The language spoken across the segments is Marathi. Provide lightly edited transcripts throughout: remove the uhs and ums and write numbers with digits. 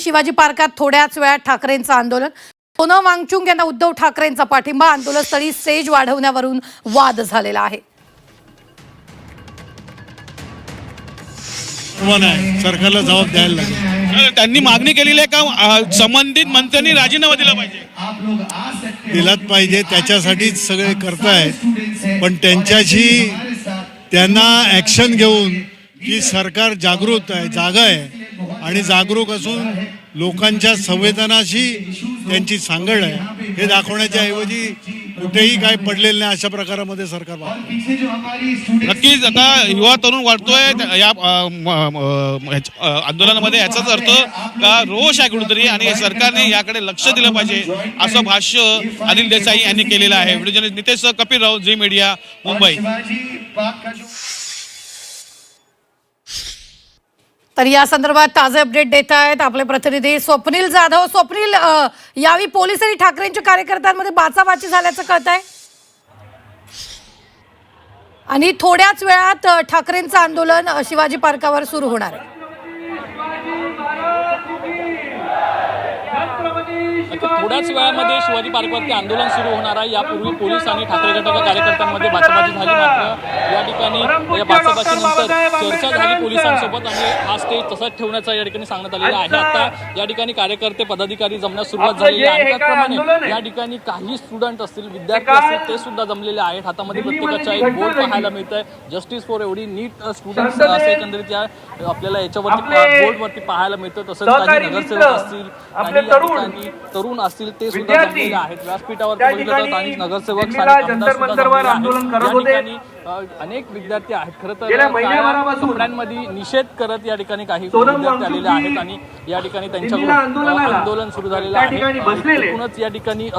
शिवाजी पार्कात थोड्याच वेळात ठाकरेंचं आंदोलन। सोनम वांगचुक यांना उद्धव ठाकरेंचा पाठिंबा। आंदोलनस्थळी स्टेज वाढवण्यावरून वाद झालेला आहे। सरकारला जबाब द्यायला लागेल। त्यांनी मागणी केलेली आहे का संबंधित मंत्र्यांनी राजीनामा दिला पाहिजे? दिलाच पाहिजे, त्याच्यासाठीच सगळे करतायत। पण त्यांना ॲक्शन घेऊन की सरकार जागृत आहे, जागा आहे आणि जागरूक असून लोकांच्या संवेदनाशी त्यांची सांगड आहे हे दाखवण्याच्या ऐवजी कुठेही काय पडलेलं नाही अशा प्रकारामध्ये सरकार वागतं। नक्कीच आता युवा तरुण वाढतोय या आंदोलनामध्ये। याचाच अर्थ का रोष आहे कुठेतरी आणि सरकारने याकडे लक्ष दिलं पाहिजे असं भाष्य अनिल देसाई यांनी केलेलं आहे। व्हिडिओ जर्नलिस्ट नितेश कपिल राव, झी मीडिया, मुंबई। तर या संदर्भात ताजे अपडेट देत आहेत आपले प्रतिनिधी स्वप्नील जाधव। स्वप्नील, यावेळी पोलीस आणि ठाकरेंच्या कार्यकर्त्यांमध्ये बाचाबाची झाल्याचं कळत आहे आणि थोड्याच वेळात ठाकरेंचं आंदोलन शिवाजी पार्कावर सुरू होणार आहे। थोड्याच वेळामध्ये शिवाजी पार्कवरती आंदोलन सुरू होणार आहे। यापूर्वी पोलीस आणि ठाकरे गटाच्या कार्यकर्त्यांमध्ये बाचाबाची झाली, मात्र या ठिकाणी या बाचाबाचीनंतर चर्चा झाली पोलिसांसोबत आणि हा स्टेज तसाच ठेवण्याचा या ठिकाणी सांगण्यात आलेला आहे। आता या ठिकाणी कार्यकर्ते पदाधिकारी जमण्यास सुरुवात झालेली आहे। त्याचप्रमाणे या ठिकाणी काही स्टुडंट असतील, विद्यार्थी असतील, ते सुद्धा जमलेले आहेत। हातामध्ये प्रत्येकाच्या एक बोर्ड पाहायला मिळत आहे, जस्टिस फॉर एवढी नीट स्टुडंट्स असे एकंदरीत या आपल्याला याच्यावरती बोर्डवरती पाहायला मिळतं। तसंच काही नगरसेवक असतील, काही या ठिकाणी तरुण असतील, ते सुद्धा जमलेले आहेत। व्यासपीठावर बघितलं तर अनेक नगरसेवक, स्थानिक आमदार सुद्धा जमलेले आहेत। या ठिकाणी अनेक विद्यार्थी आहेत। खरं तर कपड्यांमध्ये निषेध करत या ठिकाणी काही विद्यार्थी आलेले आहेत आणि या ठिकाणी त्यांच्याकडून आंदोलन सुरू झालेलं आहे। एकूणच या ठिकाणी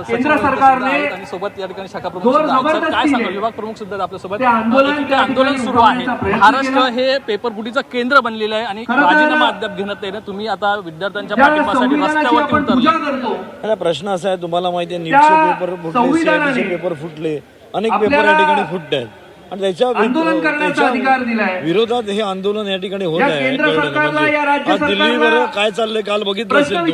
केंद्र सरकारने आणि सोबत या ठिकाणी शाखा प्रमुख सुद्धा काय सांगा, विभाग प्रमुख सुद्धा आपल्या सोबत आंदोलन सुरू आहे। महाराष्ट्र हे पेपर फुटीचं केंद्र बनलेलं आहे आणि राजीनामा अद्याप घेण्यात येईल। तुम्ही आता विद्यार्थ्यांच्या पाठिंब्यासाठी रस्त्यावरती उतरले। प्रश्न असा आहे, तुम्हाला माहिती आहे नीटचे पेपर फुटले, सीआयटीचे पेपर फुटले, अनेक पेपर या ठिकाणी फुटत आहेत आणि त्याच्या विरोधात हे आंदोलन या ठिकाणी होत आहे। आज दिल्लीवर काय चाललंय काल बघितलं असेल तुम्ही।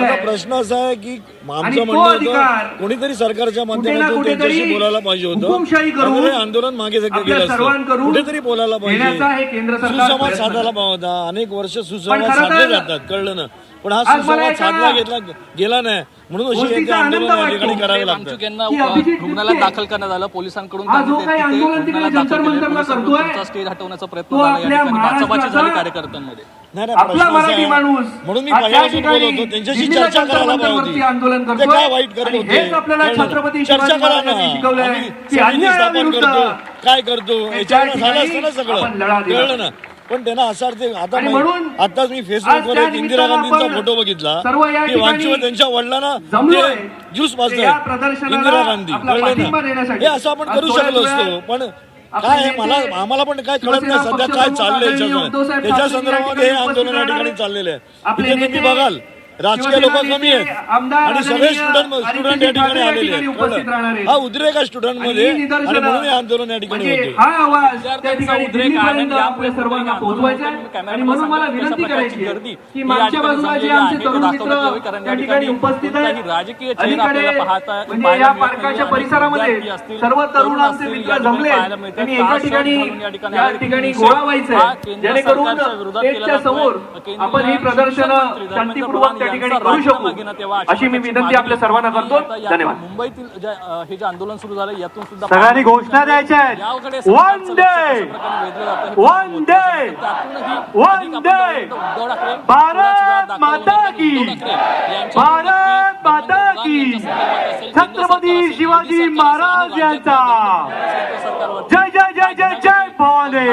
आता प्रश्न असा आहे की आमचं म्हणणं होतं कोणीतरी सरकारच्या माध्यमातून त्यांच्याशी बोलायला पाहिजे होतं, हे आंदोलन मागे गेलं असतं, कुठेतरी बोलायला पाहिजे, सुसंवाद साधायला पाहिजे होता। अनेक वर्ष सुसंवाद साधले जातात, कळलं ना, पण हा सुसंवाद साधला गेला नाही म्हणून अशी आंदोलन या ठिकाणी करावे लागतं। वांगचुक यांना रुग्णालयात दाखल करण्यात आलं पोलिसांकडून, स्टेज हटवण्याचा प्रयत्न झाला, या ठिकाणी बाचाबाची झाली कार्यकर्त्यांमध्ये। म्हणून मी पहिल्यापासून बोलत होतो त्यांच्याशी चर्चा करायला पाहिजे होती, ते काय वाईट करत होते, चर्चा करा ना, आम्ही स्थापन करतो काय करतो याच्यावर झालं असतं ना सगळं, कळलं ना। पण त्यांना असा अर्थ आताच मी फेसबुकवर एक इंदिरा गांधींचा फोटो बघितला की वांगचुक त्यांच्या वडिलांना ते ज्यूस पाजतात इंदिरा गांधी, कळलं ना, हे असं आपण करू शकलो असतो। पण काय आहे आम्हाला पण काय कळत नाही सध्या काय चाललंय त्याच्या संदर्भामध्ये हे आंदोलन या ठिकाणी चाललेलं आहे। इथे तुम्ही बघाल राजकीय लोक कमी आहेत आणि सगळे स्टुडंट या ठिकाणी आलेले आहेत। हा उद्रेक आहे स्टुडंट मध्ये आणि म्हणून हे आंदोलन या ठिकाणी होते। उद्रेक आहे यामुळे सर्वांना पोहोचवायचं आणि म्हणून मला विनंती करायची की मागच्या बाजूला जे आमचे तरुण मित्र या ठिकाणी उपस्थित आहेत, राजकीय म्हणजे या पार्काच्या परिसरामध्ये सर्व तरुण आमचे मित्र जमले आणि एका ठिकाणी या ठिकाणी गोळा व्हायचंय, जेणेकरून स्टेजच्या समोर आपण ही प्रदर्शनं शांतीपूर्वक त्या ठिकाणी करू शकू अशी मी विनंती आपल्या सर्वांना करतो। धन्यवाद। मुंबईतील हे जे आंदोलन सुरू झालं यातून सुद्धा सगळ्यांनी घोषणा द्यायच्या आहेत, वंदे वंदे वंदे भारत माता की, भारत माता की, छत्रपती शिवाजी महाराज यांचा जय जय जय जय जय भवानी।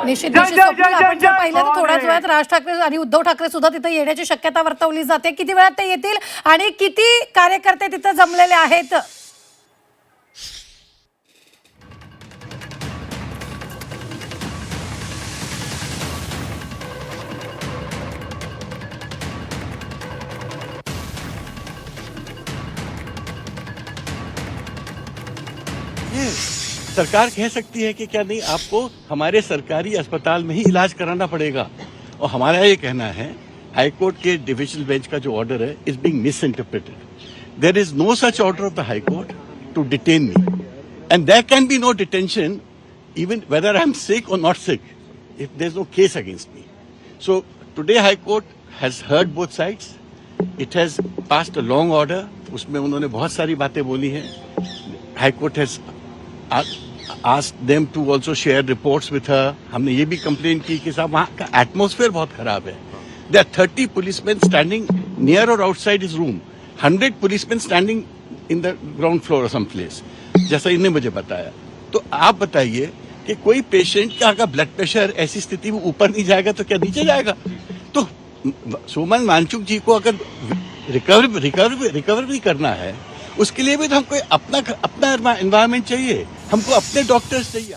निश्चित आपण जर पाहिलं तर थोड्याच वेळात राज ठाकरे आणि उद्धव ठाकरे सुद्धा तिथे येण्याची शक्यता वर्तवली जाते। किती वेळात ते येतील आणि किती कार्यकर्ते तिथे जमलेले आहेत? सरकार कह सकती है कि क्या नहीं, आपको हमारे सरकारी अस्पताल में ही इलाज कराना पड़ेगा। और हमारा ये कहना है, हाईकोर्ट के डिविजनल बेंच का जो ऑर्डर है is being misinterpreted. There is no such order of the high court to detain me, and there can be no detention even whether I'm sick or not sick, if there's no case against me. So today High Court has heard both sides. It has passed a long order. उसमें उन्होंने बहुत सारी बातें बोली हैं. High Court has asked them to also share reports with her. हमने ये भी कंप्लेन की कि साहब वहाँ का एटमॉस्फेयर बहुत खराब है. There are 30 policemen standing near or outside his room. 100 policemen standing in the ground floor or some place. जैसा इन्हें मुझे बताया. तो आप बताइए कि कोई पेशेंट का अगर ब्लड प्रेशर ऐसी स्थिति में ऊपर नहीं जाएगा तो क्या नीचे जाएगा? तो सोमन वांगचुक जी को अगर रिकवर भी करना है, उसके लिए भी तो हमको अपना एनवायरमेंट चाहिए, हमको अपने डॉक्टर्स चाहिए.